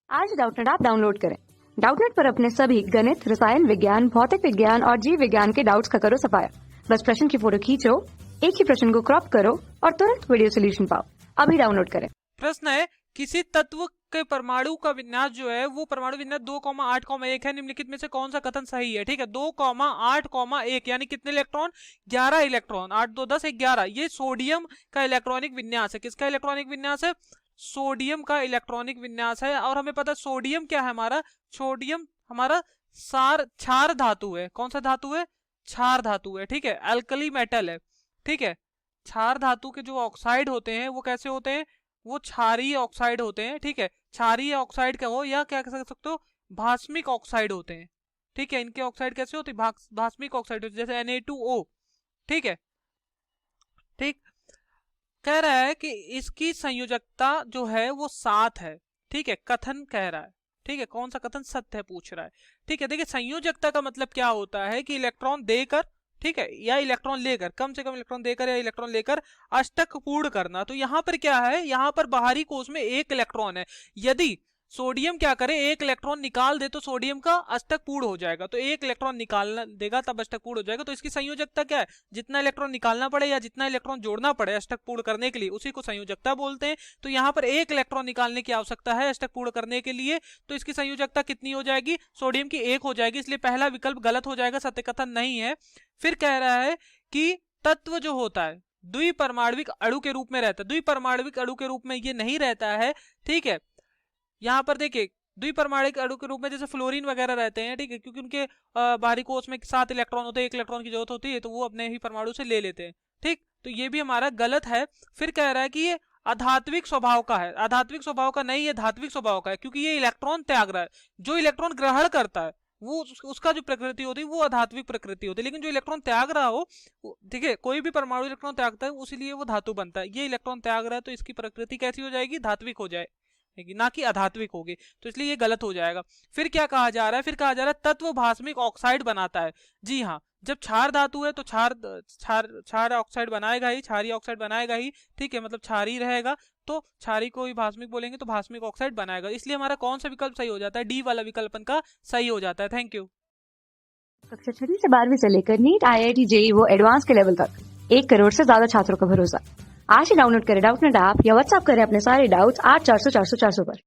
आज Doubtnut app download करें। Doubtnut पर अपने सभी गणित, रसायन विज्ञान, भौतिक विज्ञान और जीव विज्ञान के डाउट्स का करो सफाया। बस प्रश्न की फोटो खींचो, एक ही प्रश्न को क्रॉप करो और तुरंत वीडियो सोल्यूशन पाओ। अभी डाउनलोड करें। प्रश्न है, किसी तत्व के परमाणु का विन्यास जो है वो परमाणु विन्यास 2,8,1 है। निम्नलिखित में से कौन सा कथन सही है? ठीक है, 2,8,1 यानी कितने इलेक्ट्रॉन? 11 इलेक्ट्रॉन। 8 2 10 11। ये सोडियम का इलेक्ट्रॉनिक विन्यास है। किसका इलेक्ट्रॉनिक विन्यास है? सोडियम का इलेक्ट्रॉनिक विन्यास है। और हमें पता है सोडियम क्या है हमारा? सोडियम हमारा क्षार धातु है। कौन सा धातु है? क्षार धातु है। ठीक है, अल्कली मेटल है। ठीक है, क्षार धातु के जो ऑक्साइड होते हैं वो कैसे होते हैं? वो क्षारीय ऑक्साइड होते हैं। ठीक है, क्षारीय ऑक्साइड क्या हो या क्या कह सकते हो? भास्मिक ऑक्साइड होते हैं। ठीक है, इनके ऑक्साइड कैसे होते हैं? भास्मिक ऑक्साइड होते हैं, जैसे Na2O। ठीक है, ठीक। कह रहा है कि इसकी संयोजकता जो है वो 7 है। ठीक है, कथन कह रहा है। ठीक है, कौन सा कथन सत्य है पूछ रहा है। ठीक है, देखिए संयोजकता का मतलब क्या होता है कि इलेक्ट्रॉन देकर, ठीक है, या इलेक्ट्रॉन लेकर, कम से कम इलेक्ट्रॉन देकर या इलेक्ट्रॉन लेकर अष्टक पूर्ण करना। तो यहां पर क्या है? यहां पर बाहरी कोश में एक इलेक्ट्रॉन है। यदि सोडियम क्या करे? एक इलेक्ट्रॉन निकाल दे तो सोडियम का अष्टक पूर्ण हो जाएगा। तो एक इलेक्ट्रॉन निकालना देगा तब अष्टक पूर्ण हो जाएगा। तो इसकी संयोजकता क्या है? जितना इलेक्ट्रॉन निकालना पड़े या जितना इलेक्ट्रॉन जोड़ना पड़े अष्टक पूर्ण करने के लिए, उसी को संयोजकता बोलते हैं। तो यहाँ पर एक इलेक्ट्रॉन निकालने की आवश्यकता है अष्टक पूर्ण करने के लिए। तो इसकी संयोजकता कितनी हो जाएगी? सोडियम की 1 हो जाएगी। इसलिए पहला विकल्प गलत हो जाएगा, सत्य कथन नहीं है। फिर कह रहा है कि तत्व जो होता है द्विपरमाणविक अणु के रूप में रहता है। द्विपरमाणविक अणु के रूप में ये नहीं रहता है। ठीक है, यहाँ पर देखिए द्विपरमाणविक अणु के रूप में जैसे फ्लोरीन वगैरह रहते हैं। ठीक है, क्योंकि उनके बाहरी कोश में 7 इलेक्ट्रॉन होते हैं, 1 इलेक्ट्रॉन की जरूरत होती है, तो वो अपने ही परमाणु से ले लेते हैं। ठीक, तो ये भी हमारा गलत है। फिर कह रहा है कि ये अधात्विक स्वभाव का है। अधात्विक स्वभाव का नहीं, ये धात्विक स्वभाव का है, क्योंकि ये इलेक्ट्रॉन त्याग रहा है। जो इलेक्ट्रॉन ग्रहण करता है वो उसका जो प्रकृति होती है वो अधात्विक प्रकृति होती है, लेकिन जो इलेक्ट्रॉन त्याग रहा हो, ठीक है, कोई भी परमाणु इलेक्ट्रॉन त्यागता है उसीलिए वो धातु बनता है। ये इलेक्ट्रॉन त्याग रहा है तो इसकी प्रकृति कैसी हो जाएगी? धात्विक हो जाए, ना कि अधात्विक होगी। तो इसलिए ये गलत हो जाएगा। फिर क्या कहा जा रहा है? फिर कहा जा रहा है तत्व भास्मिक ऑक्साइड बनाता है। जी हाँ, जब क्षार धातु है तो क्षार ऑक्साइड बनाएगा ही, क्षारीय ऑक्साइड बनाएगा ही। ठीक है, मतलब क्षारी रहेगा तो क्षारी को ही भास्मिक बोलेंगे तो भास्मिक ऑक्साइड बनाएगा। इसलिए हमारा कौन सा विकल्प सही हो जाता है? डी वाला विकल्पन का सही हो जाता है। Thank you. कक्षा 6 से 12वीं से लेकर नीट, IIT, JEE वो एडवांस के लेवल तक 1 करोड़ से ज्यादा छात्रों का भरोसा। आज ही डाउनलोड करें डाउटनेट ऐप या व्हाट्सएप करें अपने सारे डाउट्स 8400 400 400 पर।